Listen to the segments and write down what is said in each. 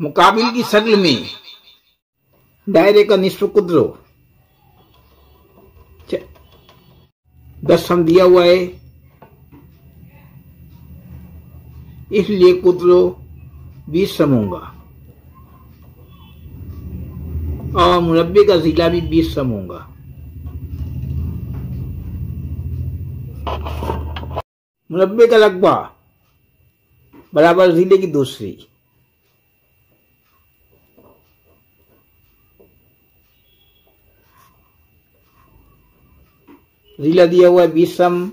मुकाबिल की शक्ल में दायरे का निस्फ कुदरो 10 सम दिया हुआ है, इसलिए कुदरो 20 सम होगा और मुरब्बे का जिला भी 20 सम होगा। मुरब्बे का रकबा बराबर जिले की दूसरी। जिला दिया हुआ है 20 सम,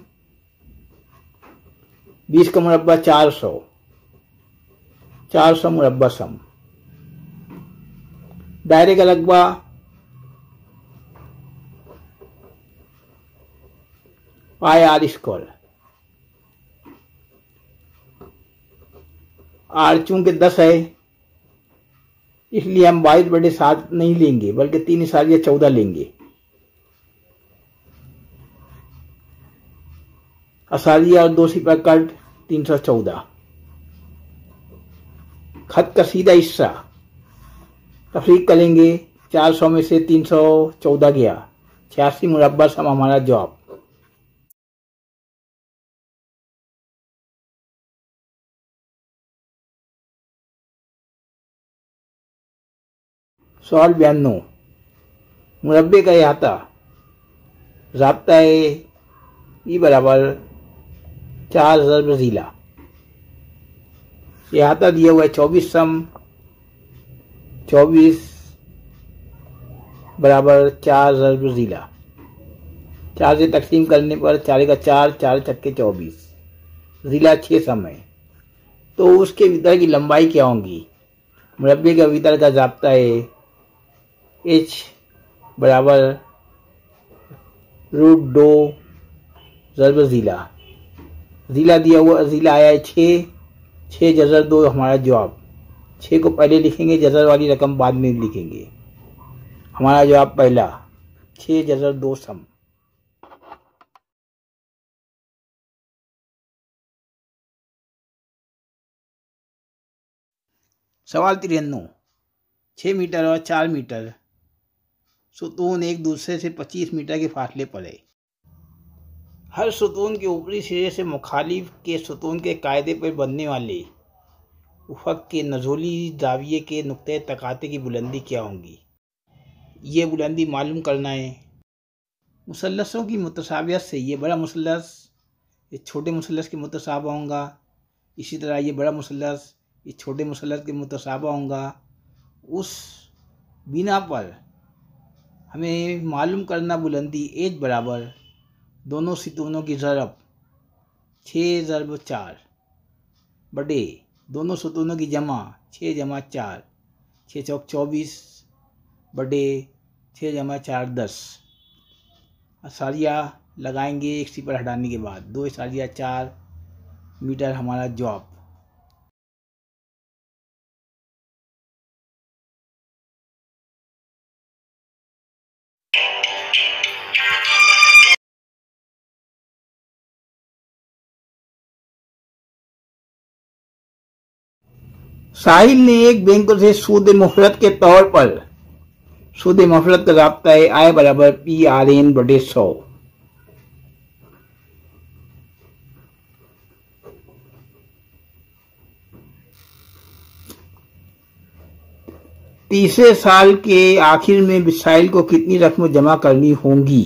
20 का मुरब्बा 400, 400 मुरब्बा सम। दायरे का रकबा पाई आर स्क्वायर। आर चूंकि 10 है इसलिए हम 22/7 नहीं लेंगे बल्कि 3.14 लेंगे। असारिया और 2 सिपा कट 314। खत का सीधा हिस्सा तफरीक करेंगे, 400 में से 314 गया, 86 मुरब्बा सम हमारा जवाब। सवाल 92। मुरब्बे का अहाता ज़ाब्ता है ई बराबर 4 ज़रब ज़िला। अहाता दिया हुआ है 24 सम, 24 बराबर 4 ज़रब ज़िला। 4 से तकसीम करने पर 4 का 4, 4 छक्के 24, ज़िला 6 सम है। तो उसके वितर की लंबाई क्या होगी? मुरब्बे का वितर का ज़ाब्ता है h बराबर √2 ज़रब ज़िला। ज़िला दिया हुआ, ज़िला आया है 6, 6 जज़र 2 हमारा जवाब। 6 को पहले लिखेंगे, जज़र वाली रकम बाद में लिखेंगे। हमारा जवाब पहला 6 जज़र 2 सम। सवाल 93। 6 मीटर और 4 मीटर सुतून एक दूसरे से 25 मीटर के फासले पर है। हर सुतून के ऊपरी सिरे से मुखालिफ के सुतून के कायदे पर बनने वाले उफ़क़ के नज़ोली ज़ाविये के नुक्ते तकाते की बुलंदी क्या होंगी? ये बुलंदी मालूम करना है। मुसल्लसों की मुतसावियत से ये बड़ा मुसल्लस इस छोटे मुसल्लस के मुतसावा होगा, इसी तरह ये बड़ा मुसल्लस इस छोटे मुसल्लस के मुतसावा होगा। उस बिना पर हमें मालूम करना बुलंदी एच बराबर दोनों सितूनों की ज़रब 6 ज़रब 4 बटे दोनों सुतूनों की जमा 6 जमा 4, 6 चौक 24 बटे 6 जमा 4 10। असारिया लगाएंगे एक सिपर हटाने के बाद, 2.4 मीटर हमारा जवाब। साहिल ने एक बैंक से सूद मुफरत के तौर पर सूद मुफरत का ज़ाब्ता है आय बराबर PRN बटे 100। तीसरे साल के आखिर में बिसाइल को कितनी रकम जमा करनी होंगी?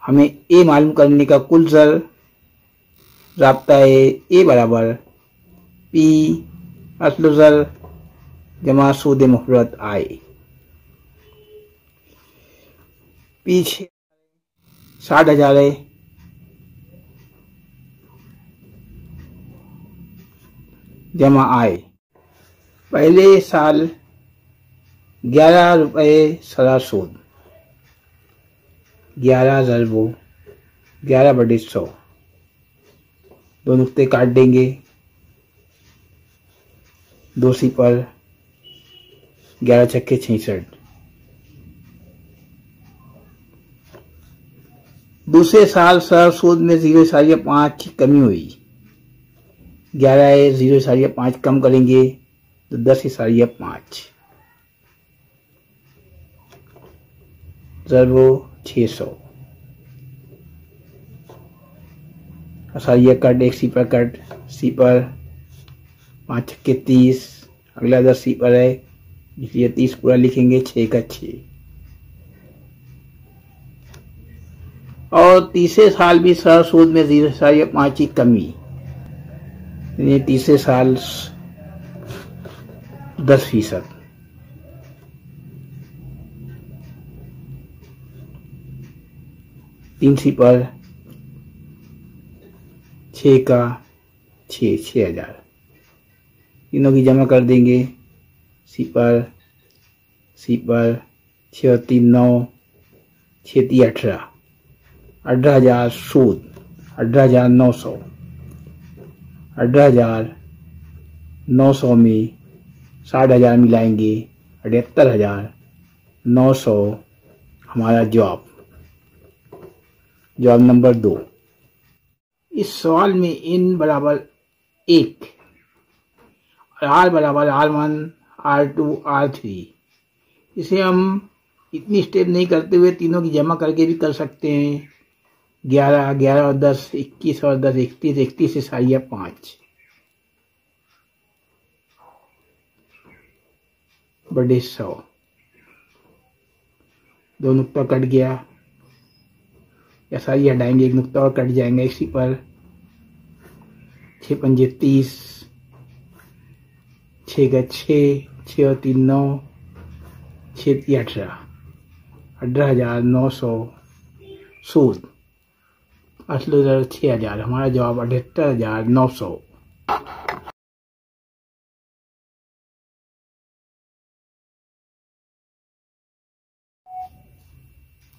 हमें ए मालूम करने का कुल ज़र ज़ाब्ता है ए बराबर P असल ज़र जमा सूद मुफरत आय। पीछे 60,000 है, जमा आय। पहले साल 11 रुपये सरा सूद, 11 ज़रबो 11 बटे 100। 2 नुक्ते काट देंगे, 2 सिपर 11 छक्के 66। दूसरे साल सर सूद में 0.5 की कमी हुई। 11 है, 0.5 कम करेंगे, तो 10 इशारिया 5 ज़रबो 600। इशारिया कट, एक सीपर कट, सीपर 5 छक्के 30, अगला 10 सीपर है इसलिए 30 पूरा लिखेंगे, 6 का 6। और तीसरे साल भी सर सूद में 0.5 की कमी, ये तीसरे साल 10%। तीन सीपर 6 का 6, 6,000। तीनों की जमा कर देंगे, सीपर सीपर 6 और 3 9, 6 3 18, 18,000 सूद, 18,900। 18,900 में 60,000 मिलाएंगे, 78,900 हमारा जवाब नंबर 2। इस सवाल में n बराबर 1 और r बराबर r1 r2 r3। इसे हम इतनी स्टेप नहीं करते हुए तीनों की जमा करके भी कर सकते हैं। 11 11 और 10 21 और 10 31, 31 इशारिया 5 बड़े 100। 2 नुक्ता कट गया, इशारिया हटाएंगे, 1 नुक्ता और कट जाएंगे, इसी पर 6 पंजे 30, 6 का 6, 6 और 3 9, 6 3 18, 18,900 सूद, असल 6,000। हमारा जवाब 78,900।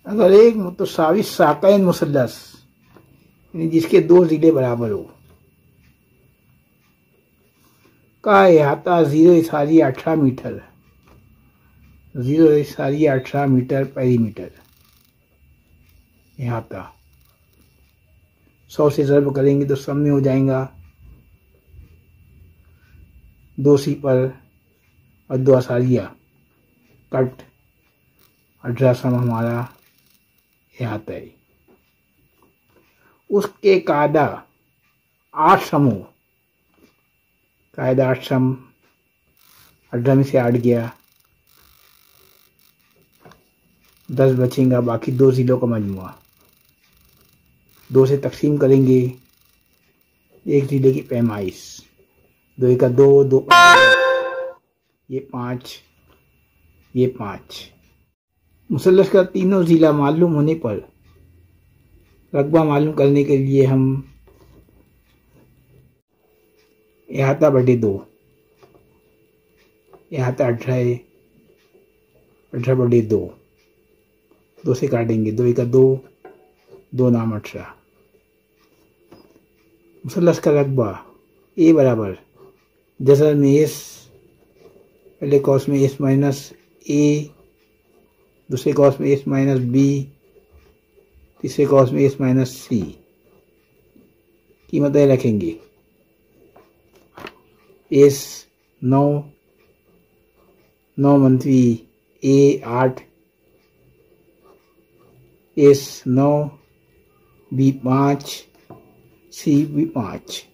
अगर एक मुतसावी साकैन मुसल्लस यानी जिसके 2 ज़िले बराबर हो का अहाता 0.18 मीटर, 0.18 मीटर पेरीमीटर अहाता 100 से ज़र्ब करेंगे तो सब में हो जाएगा। 2 सीपर और 2 इशारिया कट, 18 सम हमारा अहाता है। उसके कायदा 8 समूह, कायदा 8 सम, 18 में से 8 गया, 10 बचेगा, बाकी 2 ज़िलों का मजमुआ। 2 से तकसीम करेंगे, एक ज़िले की पैमाइश, 2 1 2, 2 ये 5, ये 5। मुसल्लस का तीनों ज़िला मालूम होने पर रकबा मालूम करने के लिए हम अहाता बटे 2, अहाता 18 है, 18 बटे 2, 2 से काटेंगे, 2 1 2, 2 नाम 18। मुसल्लस का रकबा ए बराबर जज़र में एस, पहले कॉस में एस माइनस ए, दूसरे कॉस में एस माइनस बी, तीसरे कॉस में एस माइनस सी। कीमतें रखेंगे, एस 9, 9 मंथवी ए 8, एस 9, बी 5, सी भी 5।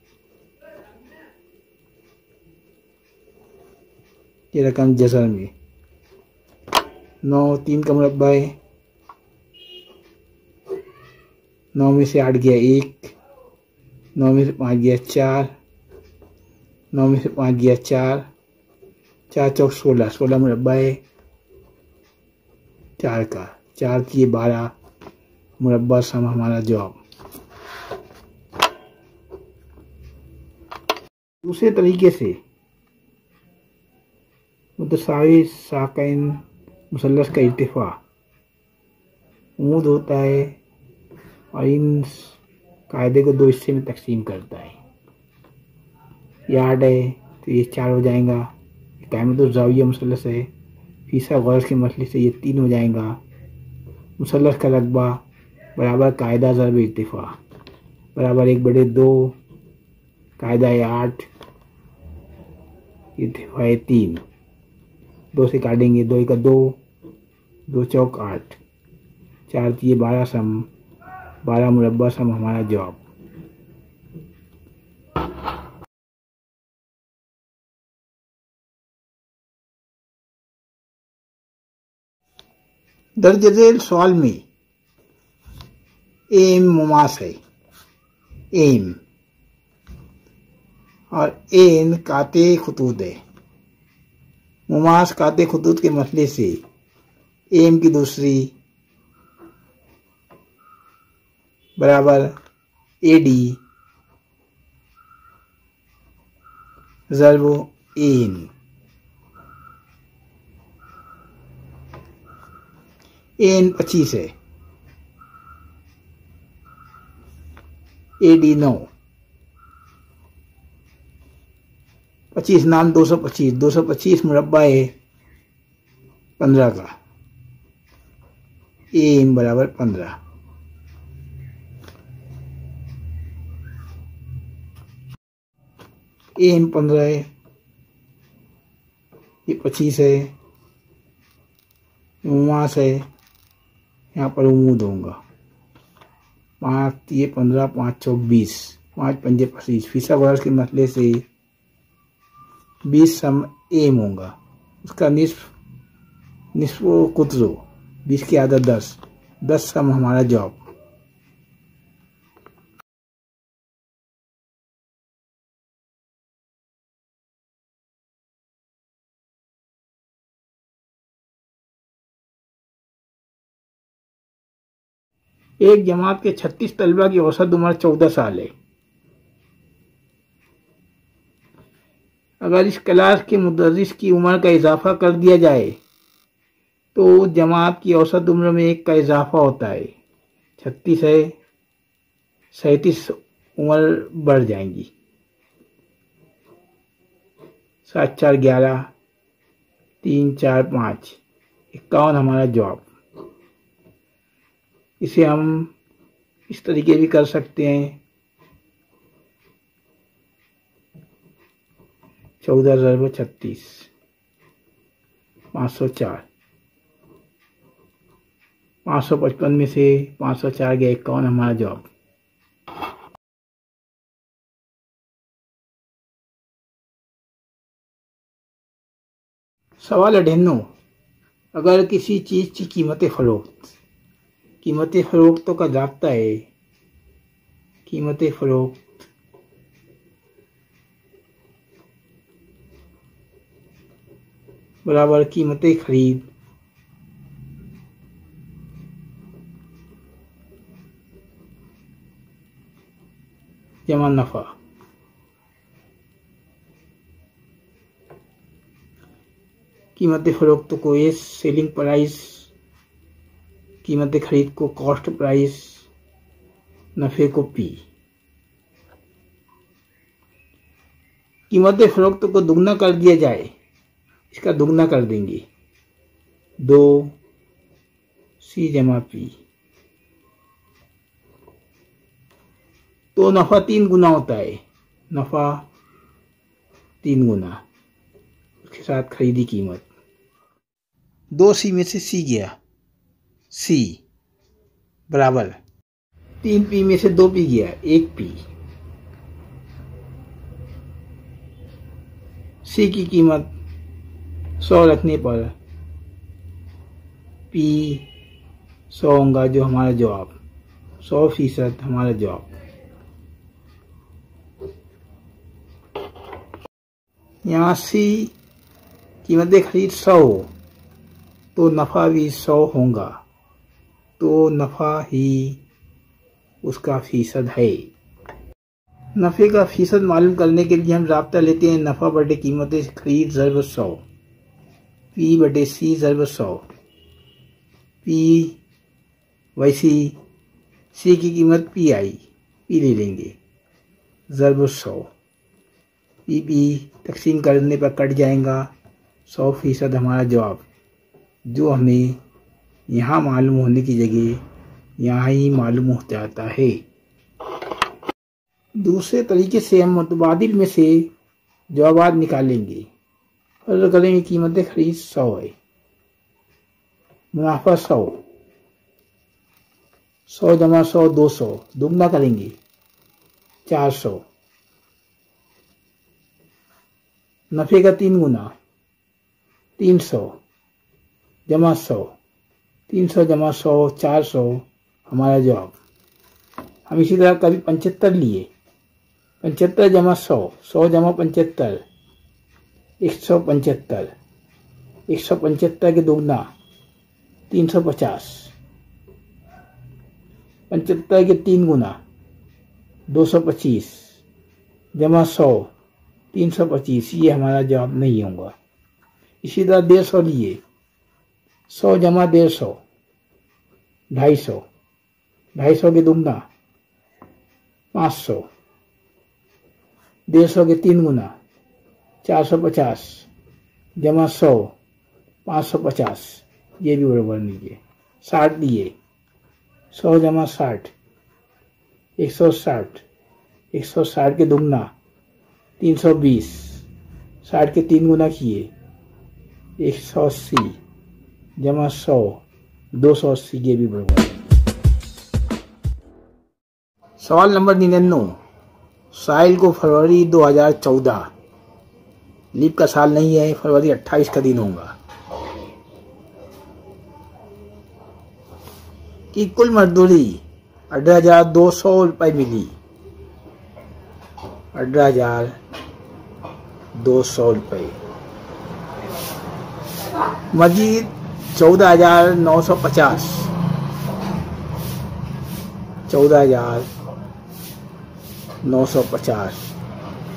ये रकम जज़र में 9 3 का मुरब्बा है, 9 में से 8 गया 1, 9 में से 5 गया 4, 9 में से 5 गया 4, 4 चौक 16, 16 मुरब्बा है 4 का, 4 किए 12 मुरब्बा सम हमारा जवाब। दूसरे तरीके से मुतसावी साकैन मुसल्लस का इर्तिफा उमूद होता है और इन कायदे को 2 हिस्से में तकसीम करता है। ये 8 है तो ये 4 हो जाएगा, कायमत ज़ाविया मुसल्लस है, फीसा गौरस के मसले से ये 3 हो जाएगा। मुसल्लस का रकबा बराबर कायदा ज़रब इर्तिफा बराबर 1/2, कायदा है 8, ये है 3, 2 से काटेंगे, 2 का 2, 2 चौक 8, 4 3 12 सम, 12 मुरब्बा सम हमारा जवाब। दर्ज झेल सवाल में एम मुमास है, एम, और एन काते खुतूत है। मुमास काते खुतूत के मसले से एम की दूसरी बराबर एडी ज़र्ब एन। एन 25 है, एडी 9, 25 नाम 225, 225 मुरब्बा है 15 का, एम बराबर 15। एम 15 है, ये 25 है, मुमास है, यहाँ पर उम्मीद दूंगा 5 ये 15, 5 चौक 20, 5 पंजे 25, फीसा वर्ष के मसले से 20 सम एम होगा, उसका निस्फ कुतरो 20 की आदत 10, 10 सम हमारा जवाब। एक जमात के 36 तलबा की औसत उम्र 14 साल है। अगर इस क्लास के मुदर्रिस की उम्र का इजाफा कर दिया जाए तो जमात की औसत उम्र में 1 का इजाफा होता है। 36 है, 37 उम्र बढ़ जाएंगी। 7 4 11, 3 4 5, 51 हमारा जवाब। इसे हम इस तरीके भी कर सकते हैं, 14 ज़र्ब 36, 504, 555 में से 504 गया 51 हमारा जवाब। सवाल 98, अगर किसी चीज़ की कीमत फ़रोख्त का ज़ाब्ता है, कीमत फ़रोख्त बराबर कीमत खरीद जमा नफ़ा। कीमत फ़रोख्त को एस सेलिंग प्राइस, कीमत खरीद को कॉस्ट प्राइस, नफ़े को पी। कीमत फ़रोख्त को दुगना कर दिया जाए, इसका दुगना कर देंगे, 2 सी जमा पी, तो नफ़ा 3 गुना होता है, नफ़ा 3 गुना, उसके साथ खरीदी कीमत। 2 सी में से सी गया, सी बराबर 3 पी में से 2 पी गया, 1 पी। सी की कीमत 100 रखने पर पी 100 होगा, जो हमारा जवाब 100% हमारा जवाब। यहाँ सी कीमत खरीद 100 हो तो नफ़ा भी 100 होगा, तो नफ़ा ही उसका फीसद है। नफ़े का फीसद मालूम करने के लिए हम राब्ता लेते हैं नफ़ा बटे कीमत खरीद ज़र्ब 100, पी बटे सी ज़र्ब 100। पी वैसी सी की कीमत पी आई, पी ले लेंगे, ज़र्ब 100, पी तकसीम करने पर कट जाएगा, 100% हमारा जवाब, जो हमें यहाँ मालूम होने की जगह यहाँ ही मालूम हो जाता है। दूसरे तरीके से हम मुतबादिल में से जवाब निकालेंगे। फर्ज करेंगे कीमत खरीद 100 है, मुनाफा 100, 100 जमा 100 200, दुगना करेंगे 400, नफे का 3 गुना 300 जमा 100, 300 जमा 100 400 हमारा जवाब। हम इसी तरह कभी 75 लिए, 75 जमा 100, 100 जमा 75 175, 175 के दुगना 350, 75 के 3 गुना 225 जमा 100 325, ये हमारा जवाब नहीं होगा। इसी तरह 150 लिए, 100 जमा 150 250, 250 के दुगना 500, 150 के 3 गुना 450 जमा 100 550, ये भी बराबर लीजिए। 60 लिए, 100 जमा 60 160, 160 के दुगना 320, 60 के 3 गुना किए 180 जमा 100 280, ये भी बराबर। सवाल नंबर 99, साहिल को फरवरी 2014, लीप का साल नहीं है, फरवरी 28 का दिन होगा, कि कुल मजदूरी 18,200 रुपये मिली। 18,200 रुपये, मजीद 14,950, 14,950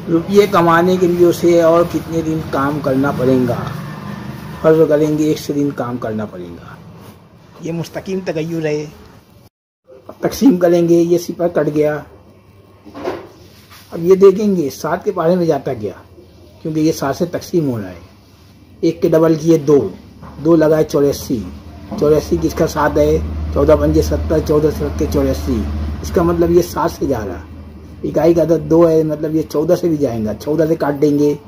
रुपये कमाने के लिए उसे और कितने दिन काम करना पड़ेगा? फर्ज करेंगे 100 दिन काम करना पड़ेगा। ये मुस्तकीम तगय्युर है। अब तकसीम करेंगे, ये सिपर कट गया। अब ये देखेंगे 7 के बारे में जाता गया, क्योंकि ये 7 से तकसीम हो रहा है। 1 के डबल किए 2, 2 लगाए 84, 84 किसका 7 है, 14 पंजे 70, 14 के 84, इसका मतलब ये 7 से जा रहा। इकाई का अदद 2 है, मतलब ये 14 से भी जाएगा। 14 से काट देंगे,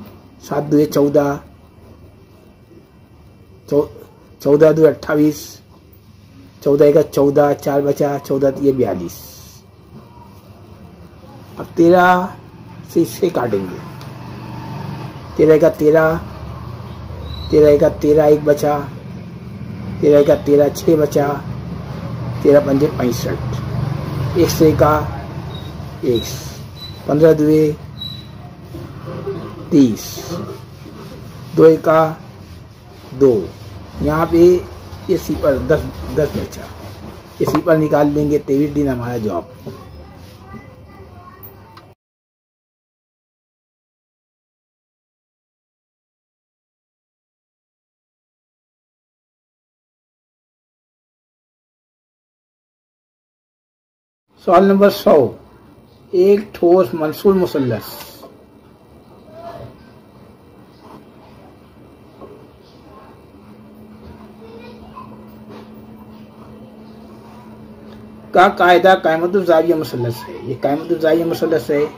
7 2 14, 14 2 28, 14 का 14, 4 बचा, 14 ये 42। अब 13 से इससे काटेंगे, 13 का 13, 13 का 13 1 बचा, 13 का 13 6 बचा, 13 पंजे 65, 1 से का 1, 15 2 30, 2 का 2, यहाँ पे ये सिपर 10 बचा, ये सिपर निकाल देंगे। 23 दिन हमारा जवाब। सवाल नंबर 100, एक ठोस मंसूर मुसल्लस का कायदा कायमतुज़्ज़ाविया मुसल्लस है। ये कायमतुज़्ज़ाविया मुसल्लस है।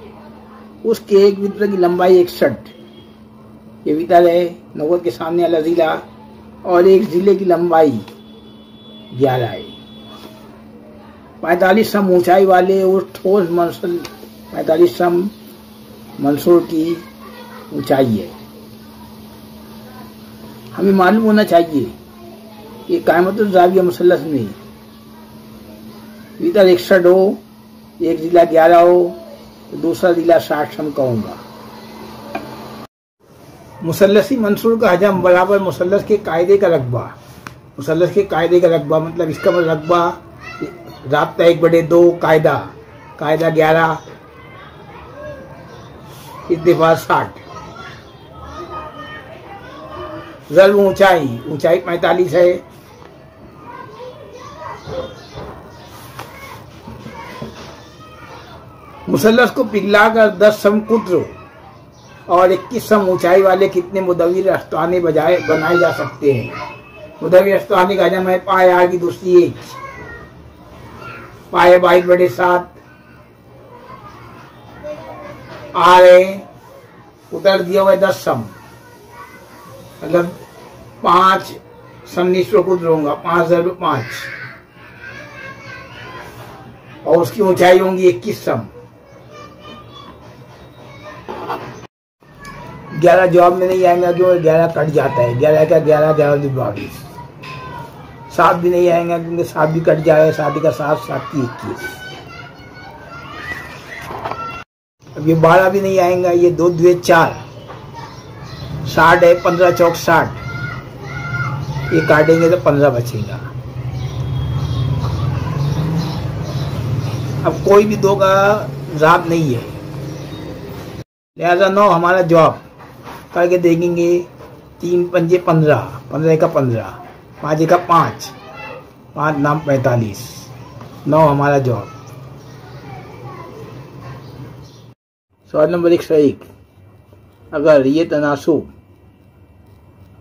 उसके एक वितर की लंबाई 61, ये वितर है, 90 के सामने वाला जिला, और एक जिले की लंबाई 11 है। 45 सम ऊंचाई वाले उस ठोस मंसूर, 45 सम मंसूर की ऊंचाई है। हमें मालूम होना चाहिए कि कायमतुज़्ज़ाविया मुसल्लस में वितर 61 हो, एक जिला 11 हो, तो दूसरा जिला 60 सम का होगा। मुसल्लसी मंसूर का हजम बराबर मुसल्लस के कायदे का रकबा। मुसल्लस के कायदे का रकबा मतलब इसका रकबा राब्ता 1/2, कायदा 11, इत्तेफाक 60, ज़र्ब ऊंचाई 45 है। मुसल्लस को पिघलाकर 10 सम कुत्र और 21 सम ऊंचाई वाले कितने मुदव्विर अस्ताने बनाए जा सकते हैं? मुदव्विर अस्ताने का हजम है पाए आर की दूसरी 1, पाए 22/7, आ रहे उतर दिया हुआ 10 सम, मतलब 5 सन्निश्चय को दूंगा 5,500 और उसकी ऊंचाई होंगी 21 सम। 11 जवाब में नहीं आएगा क्योंकि 11 कट जाता है। 11 का 11, 11 22। 7 भी नहीं आएगा क्योंकि 7 भी कट जाएगा। 7 का 7, 7 की 21। अब ये 12 भी नहीं आएगा। ये 2 2 4, 60 है। 15 चौक 60। ये काटेंगे तो 15 बचेगा। अब कोई भी 2 का जवाब नहीं है, लिहाजा 9 हमारा जवाब। करके देखेंगे। 3 पंजे 15, 15 का 15, 5 का 5, 5 नाम 45, 9 हमारा जवाब। सवाल नंबर 101। अगर ये तनासुब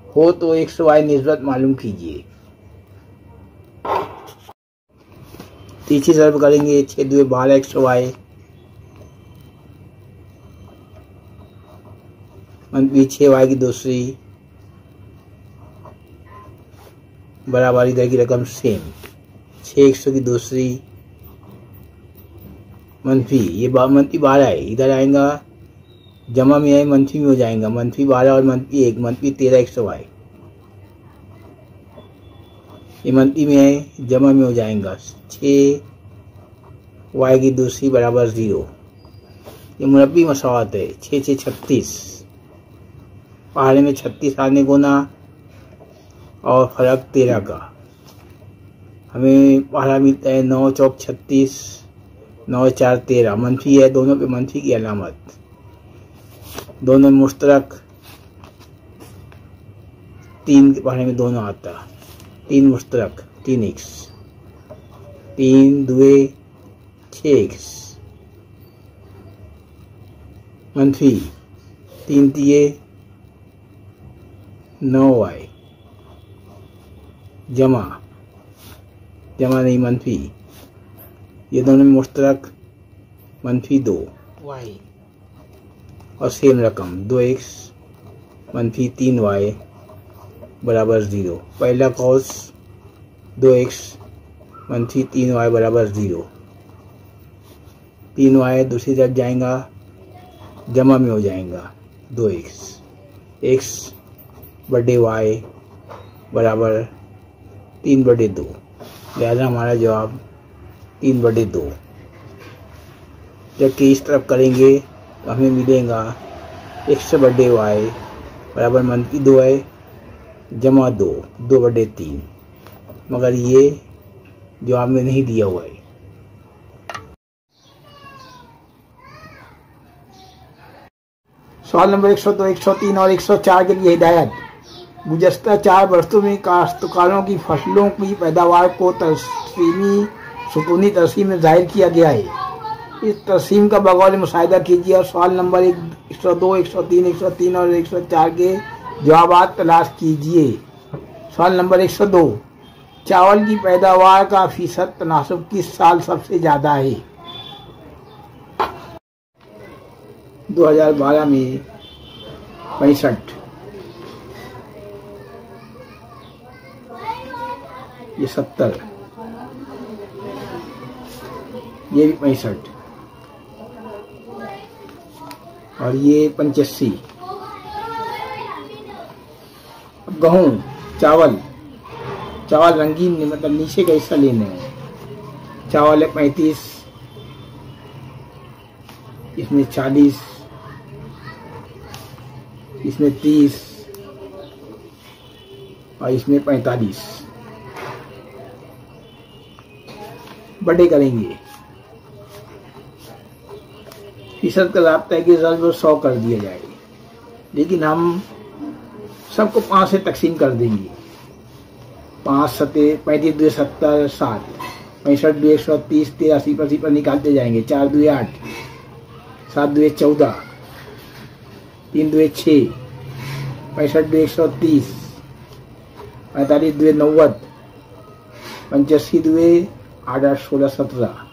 हो तो XY निस्बत मालूम कीजिए। तीसरी तरफ करेंगे। 6 2 12 XY मनफी 6Y की दूसरी बराबर इधर की रकम सेम। 6 100 की दूसरी मनफी, ये मनफी 12 है, इधर आएगा जमा में है, मनफी में हो जाएगा। मनफी 12 और मनफी 1, मनफी 13 XY। ये मनफी में है, जमा में हो जाएगा। 6Y की दूसरी बराबर 0। ये मुरब्बी मसावत है। 6 6 36, पहाड़े में 36 आने को ना और फर्क 13 का। हमें पहाड़ा मिलता है 9 चौक 36, 9 4 13। मनफी है, दोनों पे मनफी की अलामत। दोनों मुश्तरक 3 के पहाड़े में दोनों आता। 3 मुश्तरक 3x, 3 2 6x। मनफी 3 3 9Y। जमा नहीं, मनफी। ये दोनों में मुश्तरक मनफी 2Y और सेम रकम 2x मनफी 3Y बराबर 0। पहला कौस 2x मनफी 3Y बराबर 0। 3Y दूसरी तरफ जाएगा, जमा में हो जाएगा 2x। x बटे y बराबर 3/2। लिहाजा हमारा जवाब 3/2। जबकि इस तरफ करेंगे तो हमें मिलेगा x बटे y बराबर मनफी 2y जमा 2, 2/3। मगर ये जवाब में नहीं दिया हुआ है। सवाल नंबर 102, 103 और 104 के लिए हिदायत। गुज़श्ता 4 वर्षों में काश्तकारों की फसलों की पैदावार को सुतूनी तरसीम में जाहिर किया गया है। इस तरसीम का बगौर मुशाहिदा कीजिए और सवाल नंबर 102, 103, 103 और 104 के जवाब तलाश कीजिए। सवाल नंबर 102। चावल की पैदावार का फीसद तनासब किस साल सबसे ज़्यादा है? 2012 में 65, ये 70, ये भी 65 और ये 85। अब गेहूँ चावल रंगीन मतलब नीचे का हिस्सा लेने हैं। चावल है 35, इसमें 40, इसमें 30 और इसमें 45। बड़े करेंगे। फीसद का राब्ता है कि 100 कर दिया जाए, लेकिन हम सबको 5 से तकसीम कर देंगे। 5 सते 35 2 70 60, 65 2 130, 83 पर निकालते जाएंगे। 4 2 8, 7 2 14, 3 2 6, 65 2 130, 45 2 90, 85 2 8 8 16 17।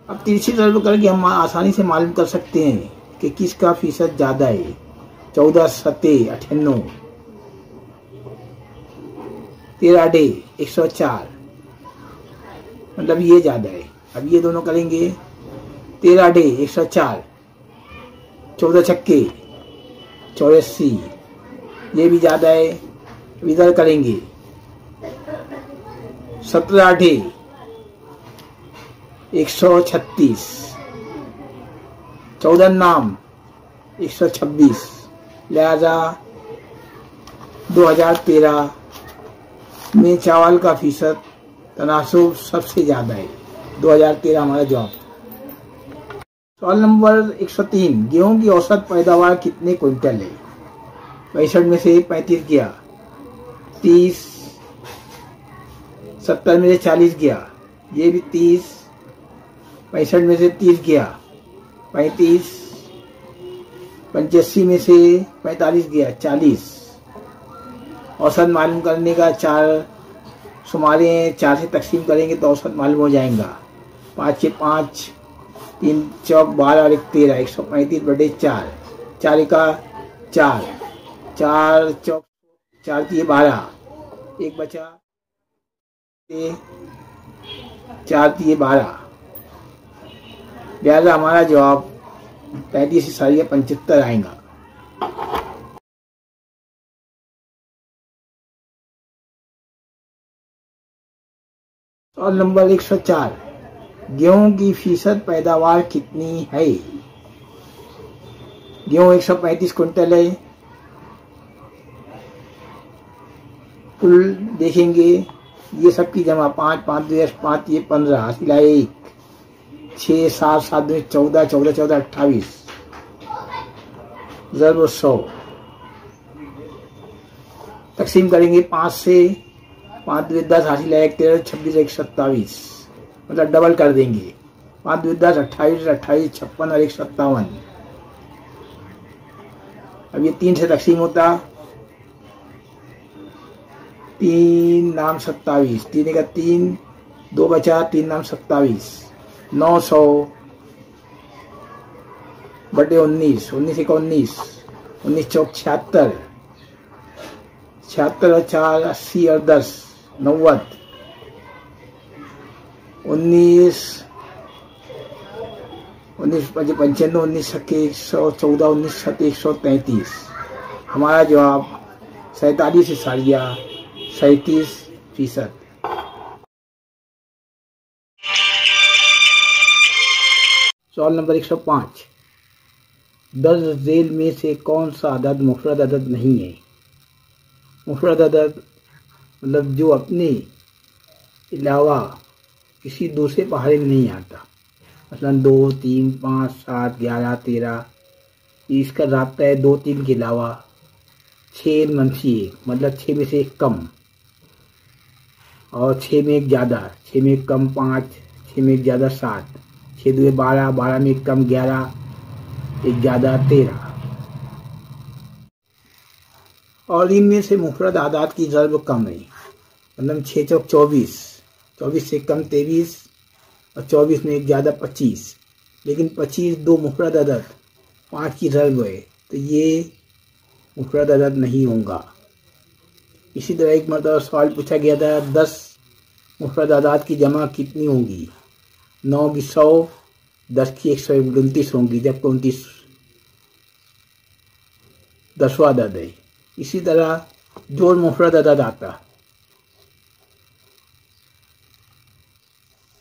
अब तिरछी ज़रब करके हम आसानी से मालूम कर सकते हैं कि किसका फीसद ज़्यादा है। 14 सत्ते 98, 13 डे 104, मतलब ये ज़्यादा है। अब ये दोनों करेंगे, 13 डे 104, 14 छक्के 84, ये भी ज़्यादा है। इधर करेंगे 17 डे 136, 14 नाम 126, लिहाजा 2013 में चावल का फीसद तनासुब सबसे ज़्यादा है। 2013 हमारा जवाब। सवाल नंबर 103, गेहूं की औसत पैदावार कितने क्विंटल है? 65 में से 35 गया, 30, 70 में से 40 गया, ये भी 30, 65 में से 30 गया, 35, 85 में से 45 गया, 40। औसत मालूम करने का 4 शुमारे 4 से तकसीम करेंगे तो औसत मालूम हो जाएगा। 5 के 5, 3 चौक 12 और 1 13, 135/4, 4 का 4, 4 चौक 4 दिए 12, 1 बचा, 4 दिए 12, लिहाजा हमारा जवाब 35 से सारी 75 आएगा। सवाल नंबर 104, गेहूं की फीसद पैदावार कितनी है? गेहूं 135 कुंटल है। कुल देखेंगे ये सब की जमा 5 5 2 5 ये 15 हासिल 1, 6 7 7 2 14 14 14 28, ज़रूर 100 तकसीम करेंगे 5 से, 5 2 10 हासिल 1 13 26 1 27, मतलब डबल कर देंगे। 5 2 10 28 28 56 और 1 57। अब ये 3 से तकसीम होता, 3 नाम 27, 3 का 3, 2 बचा, 3 नाम 27, 900 बटे 19, 19 का 19, 19 चौक 76, 76 और 4 80 और 10 90, 19 19 5 95, 19 छक्के 114, 19 छक्के 133। हमारा जवाब 47 से साड़िया 37%। सवाल नंबर 105, दर्ज झेल में से कौन सा अदद मुफरद अदद नहीं है? मुफरद अदद मतलब जो अपने अलावा किसी दूसरे पहाड़े में नहीं आता, मसलन 2 3 5 7 11 13, इसका राब्ता है 2 3 के अलावा। 6 -1 मतलब 6 में से 1 कम, और 6 में 1 ज़्यादा, 6 में 1 कम 5, 6 में 1 ज़्यादा 7, 6 2 12, 12 में 1 कम 11, 1 ज़्यादा 13। और इनमें से मुफरद आदात की ज़रब कम है, मतलब 6 चौक 24, 24 से कम 23, और 24 में 1 ज़्यादा 25, लेकिन 25 दो मुफरद अदद 5 की ज़रब है, तो ये मुफरद अदद नहीं होगा। इसी तरह एक मरतबा सवाल पूछा गया था, 10 मुफरद आदात की जमा कितनी होगी? 9 की 100, 10 की 129 होंगी, जबकि 29 10वां अदद है। इसी तरह जोड़ मुफरद अदद आता,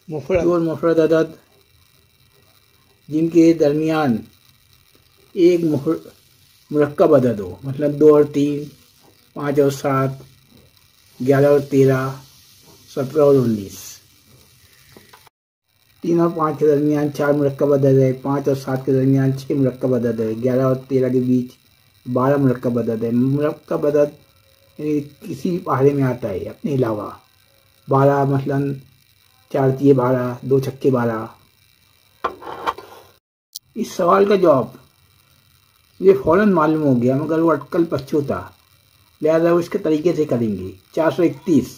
जोड़ मुफरद अदद जिनके दरमियान एक मुरक्कब अदद हो, मतलब 2 और 3, 5 और 7, 11 और 13, 17 और 19। 3 और 5 के दरमियान 4 मुरक्कब अदद है, 5 और 7 के दरमियान 6 मुरक्कब अदद है, 11 और 13 के बीच 12 मुरक्कब अदद है। मुरक्कब अदद किसी भी पहाड़े में आता है अपने अलावा। 12 मसलन 4 तिये 12, 2 छक्के 12। इस सवाल का जवाब ये फ़ौरन मालूम हो गया, मगर वो अटकल पश्चू था, लिहाजा वो इसके तरीके से करेंगे। 431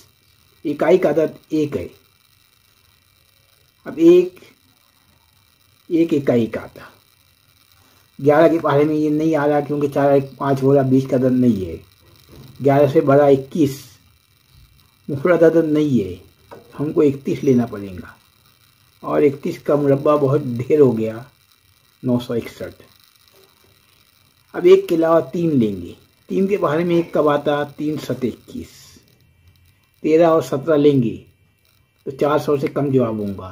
इकाई का अदद 1 है। अब 1 1 1 का 1 आता। 11 के पहले में ये नहीं आ रहा क्योंकि 4 1 5 हो रहा, 20 का अदद नहीं है। 11 से बड़ा 21 मुफरद अदद नहीं है, हमको 31 लेना पड़ेगा और 31 का मुरब्बा बहुत ढेर हो गया 961। अब 1 के अलावा 3 लेंगे। 3 के बारे में 1 कब आता, 3 7 21। 13 और 17 लेंगे तो 400 से कम जवाब होगा,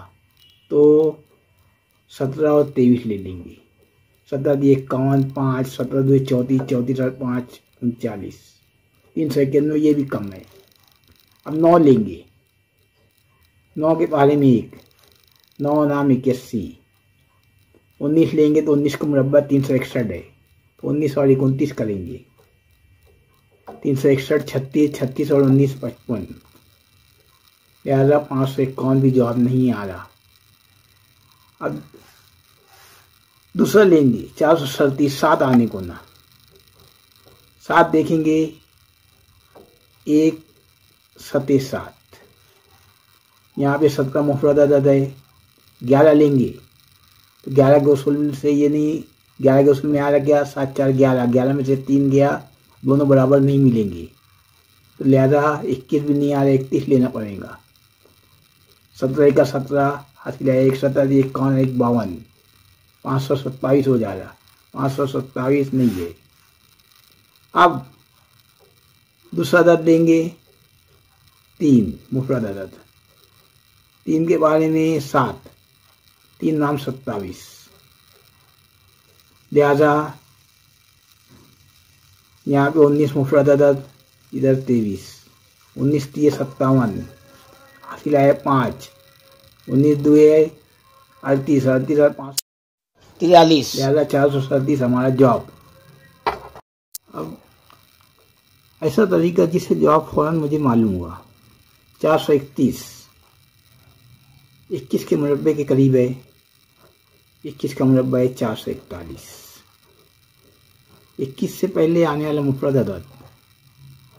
तो 17 और 23 ले लेंगे। 17 दिए 51, 5, 17 दुए 34, 34 और 5 39, 391, ये भी कम है। अब 9 लेंगे। 9 के बारे में 1, 9 नाम 81। 19 लेंगे तो 19 का मुरब्बा 361 है, तो 19 और 29 करेंगे। 361, 36, 36 और 19 55, लिहाजा 551 भी जवाब नहीं आ रहा। अब दूसरा लेंगे 437, 7 आने को ना। 7 देखेंगे 1 7 7, यहाँ पे 17 मुफरद अदद है। 11 लेंगे तो 11 के उसूल से ये नहीं, 11 के उसूल में आ गया 7 4 11, 11 में से 3 गया, दोनों बराबर नहीं मिलेंगे, तो लिहाजा 21 भी नहीं आ रहा, 31 लेना पड़ेगा। 17 का 17 हासिल है 1, 17 51 1 52, 527 हो जाएगा। 527 नहीं है। अब दूसरा अदद देंगे 3 मुफरद अदद। 3 के बारे में 7, 3 नाम 27, लिहाजा यहाँ पे 19 मुफरद अदद, इधर 23, 19 3 57, हासिल है 5, 19 दुए 38, 38 और 5 43, लिहाजा 437 हमारा जवाब। अब ऐसा तरीका जिससे जवाब फौरन मुझे मालूम हुआ। 431 21 के मुरब्बे के करीब है, 21 का मुरब्बा है 441। 21 से पहले आने वाला मुफरद अदद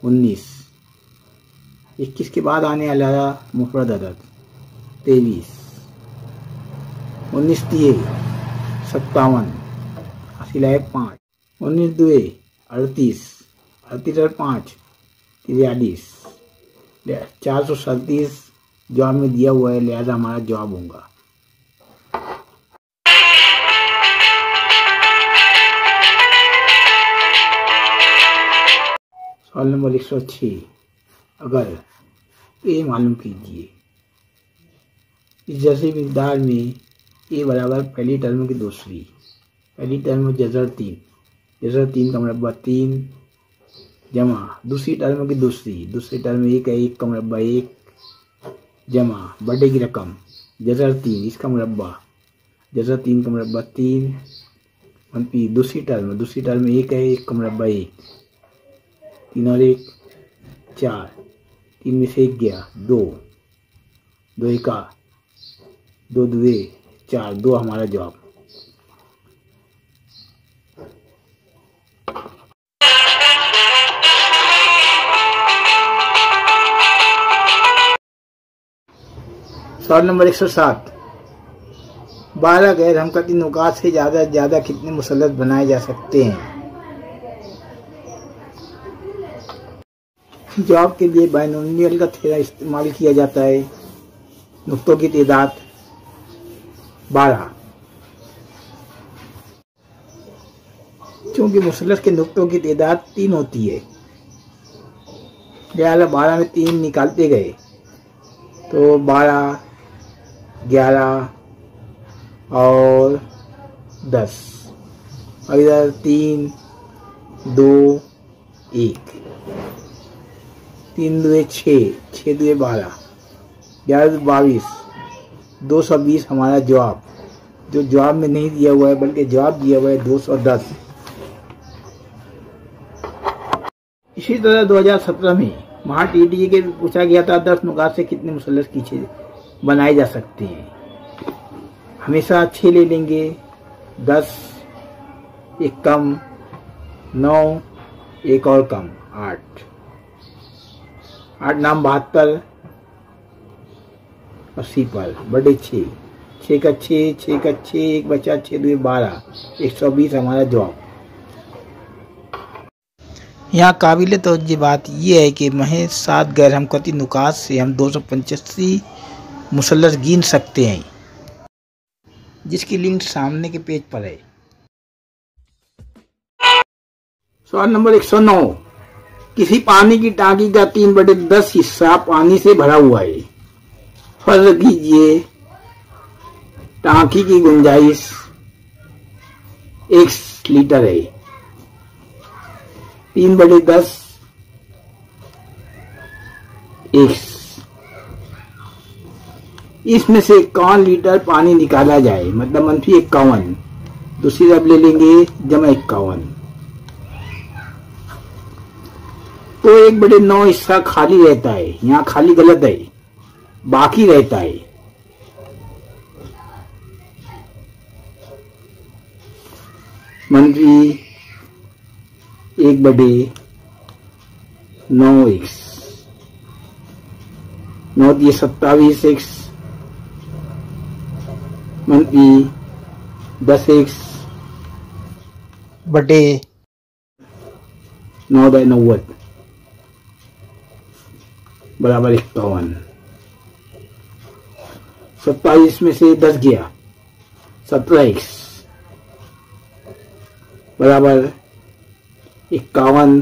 19, 21 के बाद आने वाला मुफरद अदद 23, 19 दिए 57, हासिल है 5, 19 दुए 38, 38 और 5 43, 437 जवाब में दिया हुआ है, लिहाजा हमारा जवाब होगा। सवाल नंबर 106, अगर ए मालूम कीजिए। इस जैसे मिकदार में ए बराबर पहली टर्म की दूसरी, पहली टर्म जज़र 3, जज़र 3 का मुरब्बा 3 जमा दूसरी टर्म की दूसरी, दूसरी टर्म 1 है 1 का मुरब्बा 1 जमा बड़े की रकम जज़र 3, इसका मुरब्बा जज़र 3 का मुरब्बा 3 मनपी दूसरी टर्म 1 है 1 का मुरब्बा 1, 3 और 1 4, 3 में से 1 गया 2, 2 का 2 दुए 4, 2 हमारा जवाब। सवाल नंबर 107, 12 गैर हमकती नुकात से ज़्यादा कितने मुसल्लत बनाए जा सकते हैं? जवाब के लिए बाइनोमियल का थ्योरम इस्तेमाल किया जाता है। नुक्तों की तादाद 12, क्योंकि मुसल्लत के नुक्तों की तादाद 3 होती है, लिहाजा 12 में 3 निकालते गए तो 12 11 और 10, और इधर 3 2 1, 3 दुए 6, 6 दुए 12, 11 22, 220 हमारा जवाब, जो जवाब में नहीं दिया हुआ है बल्कि जवाब दिया हुआ है 210। इसी तरह 2017 में महाटीटी के पूछा गया था 10 नुकात से कितने मुसल्लत की चीज बनाए जा सकते हैं। हमेशा 6 ले लेंगे, 10 एक कम 9, एक और कम 8, 8 नाम 72 80 पर बड़े 6, 6 का 6, 6 का 6, एक बचा 6 2 12, 120 हमारा जवाब। यहाँ काबिल तवज्जो बात यह है कि महज 7 गैर हमकती नुकात से हम 285 मुसल्लस गिन सकते हैं, जिसकी लिंक सामने के पेज पर है। सवाल नंबर 109, किसी पानी की टांकी का 3/10 हिस्सा पानी से भरा हुआ है। फर्ज कीजिए टांकी की गुंजाइश 1 लीटर है। 3/10 x, इसमें से 51 लीटर पानी निकाला जाए, मतलब -51, दूसरी तरफ ले लेंगे +51, तो 1/9 हिस्सा खाली रहता है। यहाँ खाली गलत है, बाकी रहता है। -1/9x, 9 दिए 27x, -10x बटे 9/90 बराबर 51। 27 में से 10 गया, 17x बराबर 51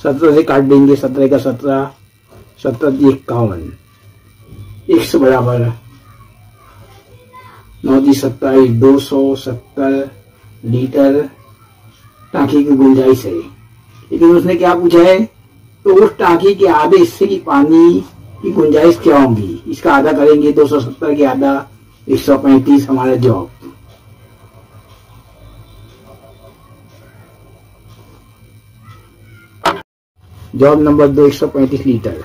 17 से काट देंगे, 17 का 17, 17 51, x बराबर 9 27, 270 लीटर टांकी की गुंजाइश है। लेकिन उसने क्या पूछा है, तो उस टांकी के आधे हिस्से की पानी की गुंजाइश क्या होगी, इसका आधा करेंगे, 270 के आधा 135 हमारा जवाब। जवाब नंबर 2 135 लीटर।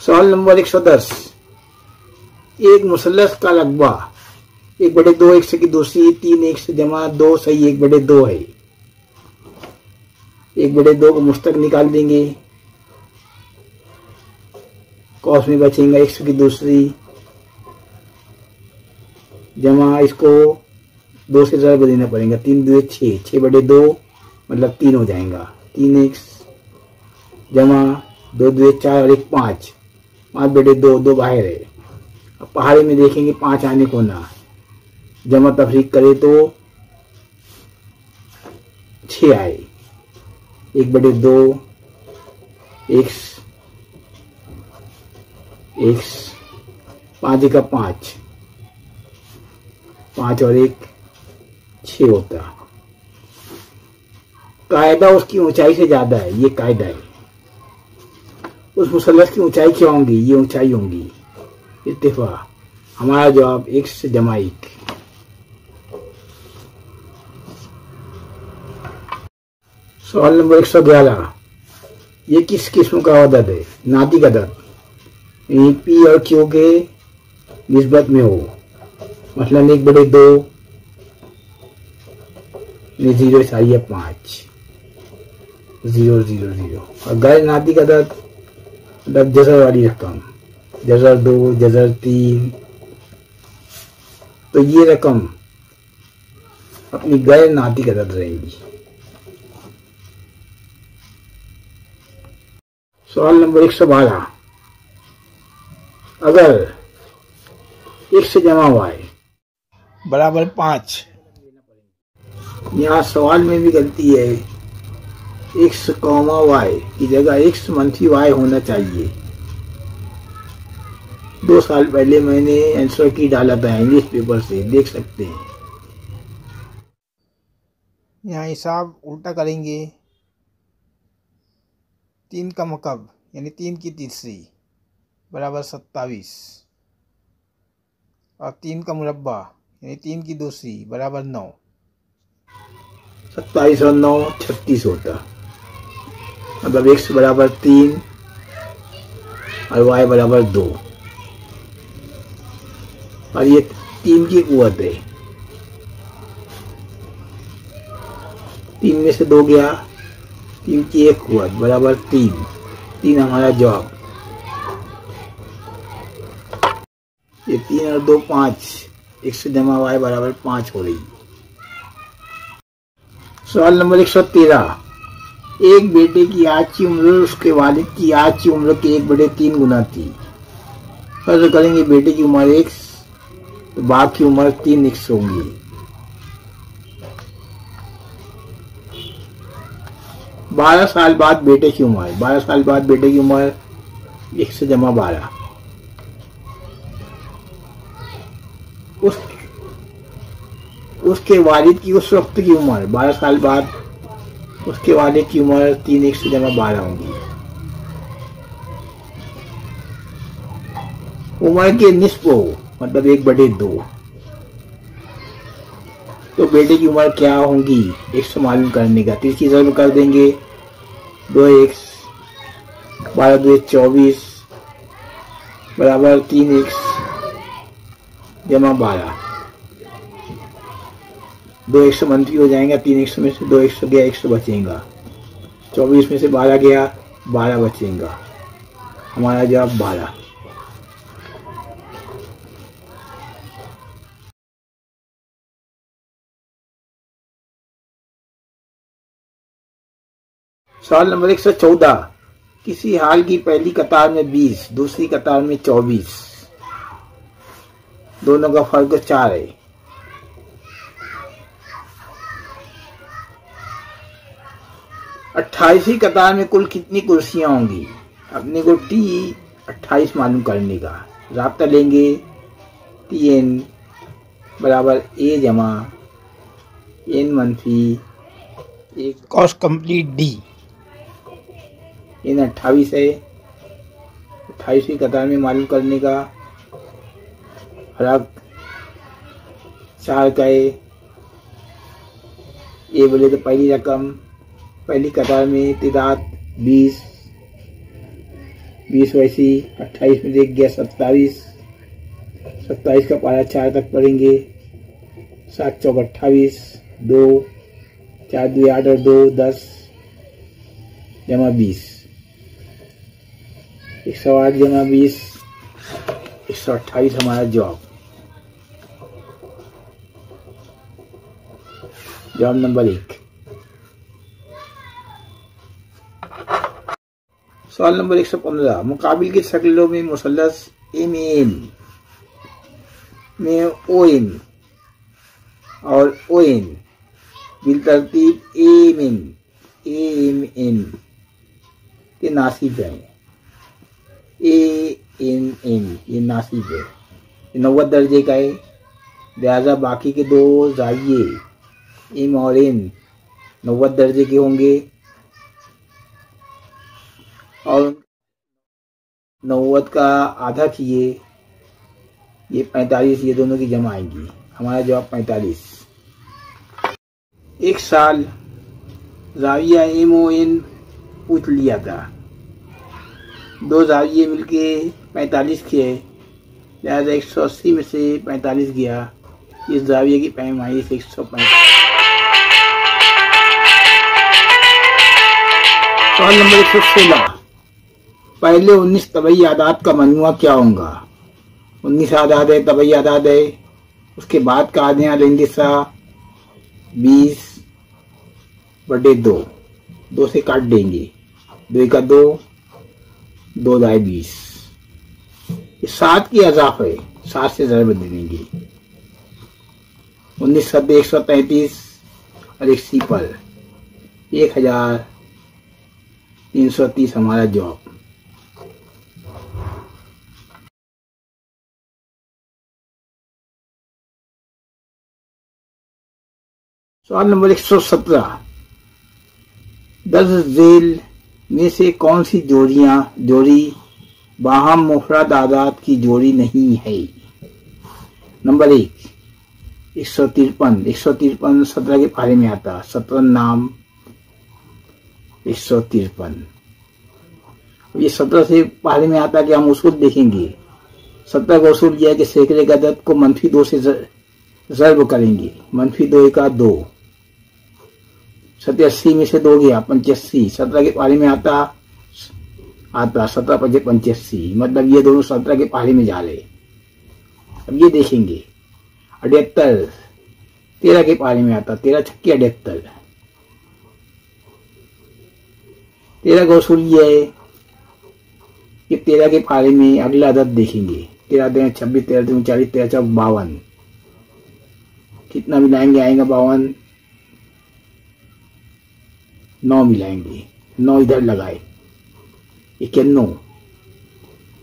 सवाल नंबर 110, एक मुसल्लस का लगभा 1/2 x की दूसरी 3x जमा 2 सही 1/2 है। 1/2 को मुश्तक निकाल देंगे, कॉस में बचेगा x की दूसरी जमा इसको 2 से ज़रा देना पड़ेगा, 3 2 6, 6/2 मतलब 3 हो जाएगा, 3x जमा 2 2 4 और 1 5, 5/2, 2 बाहर है। अब पहाड़ी में देखेंगे 5 आने को ना, जमा तफरीक करे तो 6 आए, 1/2 x 5 का 5, 5 और 1 6 होता। कायदा उसकी ऊंचाई से ज्यादा है, ये कायदा है। उस मुसल्लस की ऊंचाई क्या होंगी, ये ऊंचाई होंगी। इत्तेफाक हमारा जवाब x जमा 1। सवाल नंबर 111, ये किस किस्म का अदद है, नातिक अदद, p और q के निस्बत में हो, मतलब 1/2 में 0 चाहिए 5, 0 0 0, और गैर नातिक अदद मतलब जज़र वाली रकम, जज़र 2 जज़र 3, तो ये रकम अपनी गैर नातिक अदद रहेगी। सवाल नंबर 112, अगर x जमा y बराबर 5, यहाँ सवाल में भी गलती है, x, y की जगह x -y होना चाहिए। 2 साल पहले मैंने आंसर की डाला था इंग्लिश पेपर से, देख सकते हैं। यहाँ हिसाब उल्टा करेंगे, 3 का मकब यानी 3 की तीसरी बराबर 27, और 3 का मुरब्बा यानी 3 की दूसरी बराबर 9, 27 और 9 36 होता, मतलब x बराबर 3 और y बराबर 2, और ये 3 की कुव्वत है, 3 में से 2 गया, 3 की 1 कुव्वत बराबर 3 हमारा जवाब। और 2 5, x जमा y बराबर 5 हो रही। सवाल नंबर 113, एक बेटे की आज की उम्र उसके वालिद की आज की उम्र के 1/3 गुना थी। फर्ज करेंगे बेटे की उम्र x, तो बाप की उम्र 3x होगी। बारह साल बाद बेटे की उम्र, 12 साल बाद बेटे की उम्र 1 जमा 12, उसके वालिद की उस वक्त की उम्र 12 साल बाद उसके वालिद की उम्र 3x जमा 12 होगी। उम्र के निस्फ हो, मतलब 1/2, तो बेटे की उम्र क्या होगी x मालूम करने का। 30 की जरूर कर देंगे, 2x 12 2 24 बराबर 3x जमा 12। 2x मंफी हो जाएगा, 3x में से 2x गया, x बचेगा। 24 में से 12 गया, 12 बचेगा। हमारा जवाब 12। सवाल नंबर 114, किसी हाल की पहली कतार में 20, दूसरी कतार में 24, दोनों का फर्क 4 है। अट्ठाईसवीं कतार में कुल कितनी कुर्सियां होंगी। अपने को टी 28 मालूम करने का। राब्ता लेंगे TN बराबर A जमा N मंफी 1 cos complete D। N 28 है, 28वीं कतार में मालूम करने का। फर्क 4 का है। A बोले तो पहली रकम, पहली कतार में तादाद 20 वैसी 28 में देख गया 27 का पारा 4 तक पढ़ेंगे। 7 चौक 28, 2 4 2 8 और 2 10 जमा 20, 108 जमा 20 128 हमारा जवाब नंबर 1। सवाल नंबर 115, मुकाबिल की शक्लों में मुसल्लस MAN में ON और ON बिल तरतीब AMN के नासिब है। ANN ये नासिब है, 90 दर्जे का है, लिहाजा बाकी के 2 जाविये M और N 90 दर्जे के होंगे और 90 का आधा किए ये 45, ये दोनों की जमा आएंगी। हमारा जवाब 45। एक साल जाविया MON पूछ लिया था, 2 जाविये मिलके 45 किए, लिहाजा 180 में से 45 गया, इस जाविये की पैमाइश 145। सवाल नंबर 116, पहले 19 तबई आदाद का मजमुआ क्या होगा। 19 आदाद है, तबई आदाद है, उसके बाद का आधे लेंगे 20/2, 2 से काट देंगे, 2 का 2, 2 दाए 20, 7 की अजाफ है, 7 से ज़रब दे देंगे। 19 सद्दे 133 और 1 सिपल 1330 हमारा जवाब। सवाल नंबर 117, दर्ज झेल में से कौन सी जोड़ी बाहम मुफरद आदाद की जोड़ी नहीं है। नंबर 1 153 17 के पारे में आता, 17 नाम 153, ये 17 से पारे में आता कि हम उसूल देखेंगे। 17 का उसूल यह है कि सैकड़े का अदद को -2 से ज़र्ब करेंगे, -2 का 2, 87 में से 2 गया 85, 17 के पारे में आता 17 5 85, मतलब ये दोनों 17 के पारे में जा रहे। अब ये देखेंगे 78 13 के पाले में आता, 13 छक्के 78। 13 का उसूल ये है कि 13 के पाले में अगला अदद देखेंगे, 13 दूनी 26, 13 दूनी 40, 13 चौक 52। कितना मिलाएंगे? आएगा 52, 9 मिलाएंगे, 9 इधर लगाए, 91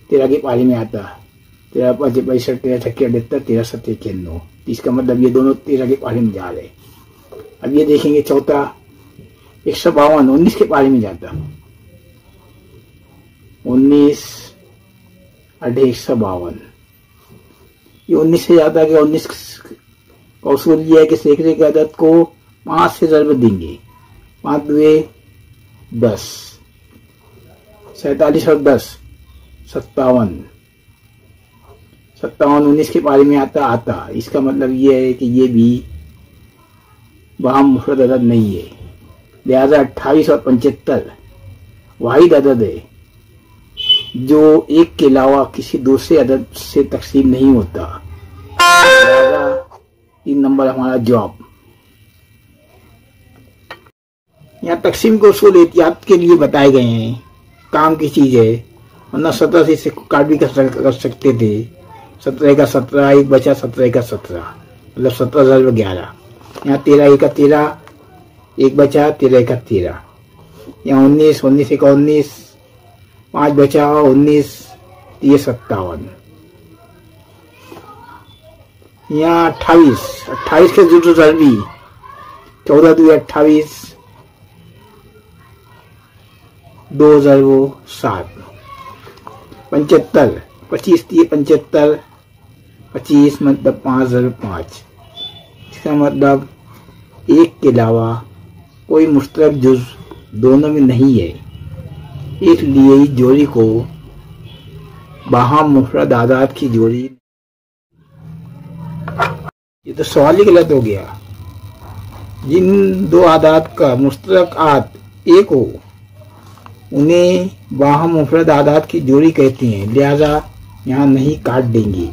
13 के पाले में आता, 13 5 62, 13 छक्के 78, 13 7 91। इसका मतलब ये दोनों 13 के पाले में जा रहे। अब ये देखेंगे चौथा 152 19 के पाले में जाता, 19 अढ़े 152। ये 19 से जाता कि 19 का उसूल ये है कि सैकड़े के अदद को 5 से ज़रब देंगे, 5 दुए 10, 47 और 10 57। 57 19 के पाले में आता। इसका मतलब ये है कि ये भी वहां मुफरद अदद नहीं है, लिहाजा 28 और 75 वाहिद अदद है जो एक के अलावा किसी दूसरे अदद से तकसीम नहीं होता। लिहाजा 3 नंबर हमारा जवाब। यहाँ तकसीम को उसूल एहतियात के लिए बताए गए हैं, काम की चीज है, वरना 17 से इसे काट भी कर सकते थे। 17 का 17 एक बचा, 17 का 17 मतलब 17 ज़रब 11। यहाँ 13 का 13 एक बचा, 13 का 13। यहाँ 19 19 का 19 5 बचा, 19 ये 57। यहाँ 28 के जुटो ज़रबी 14 2 28 2 ज़रब 7। 75 25 3 75 25 मतलब 5 ज़रब 5। इसका मतलब एक के अलावा कोई मुश्तरक जुज दोनों में नहीं है, इसलिए इस जोड़ी को बाहम मुफरद आदाद की जोड़ी। ये तो सवाल ही गलत हो गया। जिन दो आदाद का मुश्तरक आद एक हो उन्हें बाहम मुफरद आदाद की जोड़ी कहते हैं, लिहाजा यहाँ नहीं काट देंगे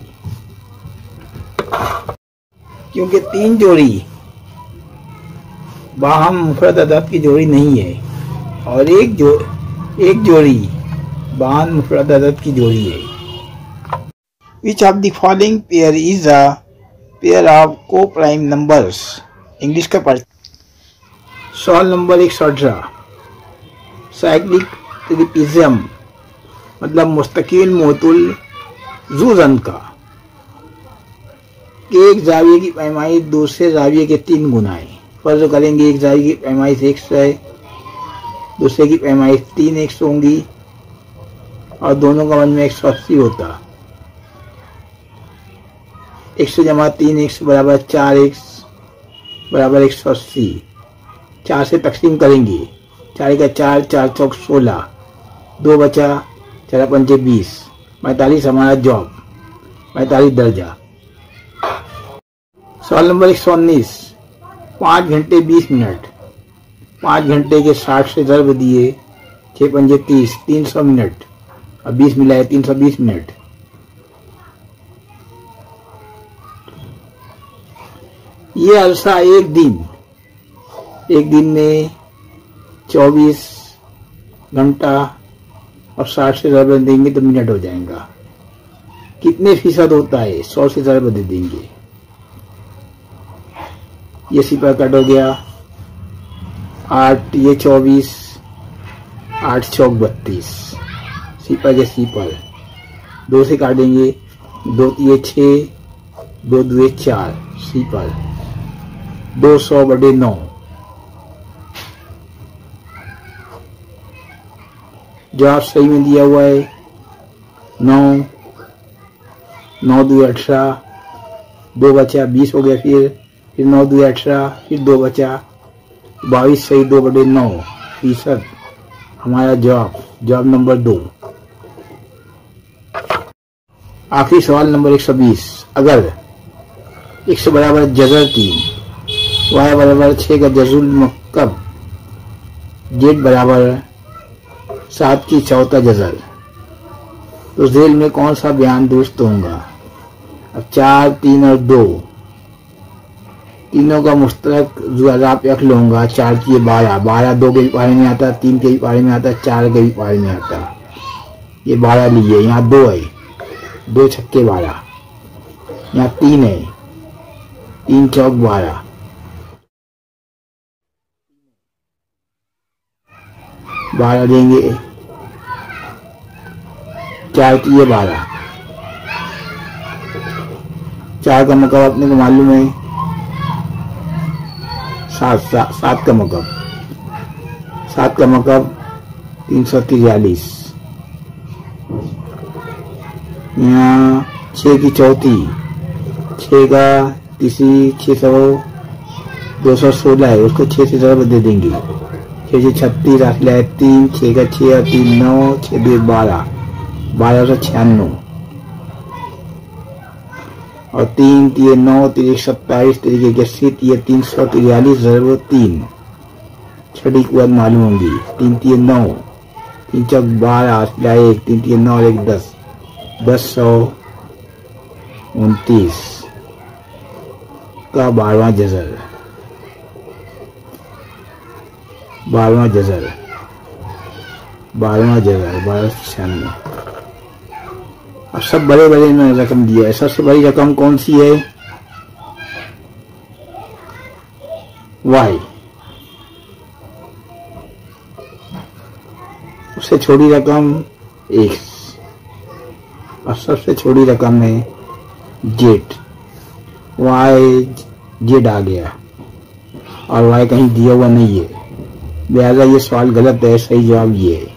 क्योंकि 3 जोड़ी बाहम मुफरद आदाद की जोड़ी नहीं है और एक जोड़ी बाहम मुफरद आदाद की जोड़ी है। Which of the following pair is a pair of co-prime numbers? English का पढ़। सवाल नंबर 118 साइक्लिक ट्रिपिज्म मतलब मुस्तकिल मोतुल जुज़न का कि एक जाविये की पैमाइश दूसरे जाविये के 3 गुना है। फर्ज करेंगे एक जाविये की पैमाइश 100 है, दूसरे की पैमाइश 3x होंगी और दोनों का मजमू 180 होता। 100 जमा 3x बराबर 4x बराबर 180। 4 से तकसीम करेंगे, 4 का 4 4 चौक 16, 2 बचा, 4 पंजे 20, 45 हमारा जॉब, 45 दर्जा। सवाल नंबर 119 5 घंटे 20 मिनट। 5 घंटे के 60 से ज़रब दिए, 6 पंजे 30, 300 मिनट और 20 मिलाए 320 मिनट। ये अरसा एक दिन में 24 घंटा और 60 से ज़रब देंगे तो मिनट हो जाएगा। कितने फीसद होता है? 100 से ज़रब दे देंगे। ये सिपा कट हो गया 8, ये 24, 8 चौक 32, सिपा के सिपल 2 से काटेंगे, 2 ये 6, 2 दुए 4, सिपल 200/9। जवाब सही में दिया हुआ है 9, 9 दुए 18, 2 बचा 20 हो गया, फिर 9 दुए 18, फिर 2 बचा 22 सही 2/9 फीसद हमारा जवाब नंबर 2। आखिरी सवाल नंबर 120 अगर x बराबर जज़र 3 y बराबर 6 का जज़ुल मुरक्कब z बराबर 7 की चौथा जज़र तो झेल में कौन सा बयान दुरुस्त होगा? अब 4, 3 और 2 तीनों का मुश्तरक जो आप रख लूंगा। 4 की 12, 12 2 के भी पारे में आता, 3 के भी पारे में आता, 4 के भी पारे में आता। ये 12 लीजिए, यहाँ 2 है, 2 छक्के 12, यहाँ 3 है, 3 चौक 12, 12 देंगे। 4 की 12, 4 का मकब अपने को मालूम है 7 का मकब, 7 का मकब 343। यहाँ 6 की चौथी, 6 का तीसरी 600 216 है, उसको 6 से जरूर दे देंगे। 6 से 36 रख लिया है 3, 6 का 6 और 3 9, 6 2 12, 1296 और 3 3 9 3 27 3 81 3 343 जरूर 3 छठी के बाद मालूम होंगी। 3 3 9 3 चौक 12 1 3 3 9 1 10 1029 का 12वां जज़र, 12वां जज़र 1296। अब सब बड़े बड़े में रकम दिया है। सबसे बड़ी रकम कौन सी है? वाई। उससे छोटी रकम एक्स और सबसे छोटी रकम है जेड। वाई जेड आ गया और वाई कहीं दिया हुआ नहीं है, लिहाजा ये सवाल गलत है। सही जवाब ये है।